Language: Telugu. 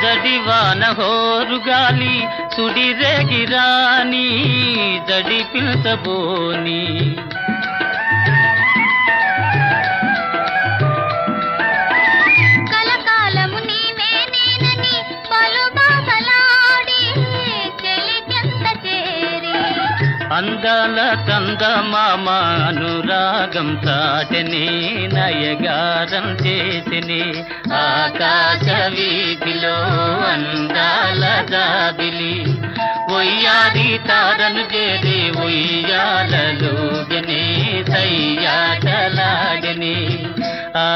జడివాన హోరుగాలి సుడిరేగిరాని జడి పిల్చబోని కలకాలము నీవే నేనని పలు బాసలాడి చెలికెంత చేరి అందాల చందమామ అనురాగం చాటని నయగారం చేసిని ఆకాశ వీధిలో అందాల జాబిలి ఒయ్యాది తారను చేరి ఉయ్యాలలోగని సయ్యాటలాగని ఆ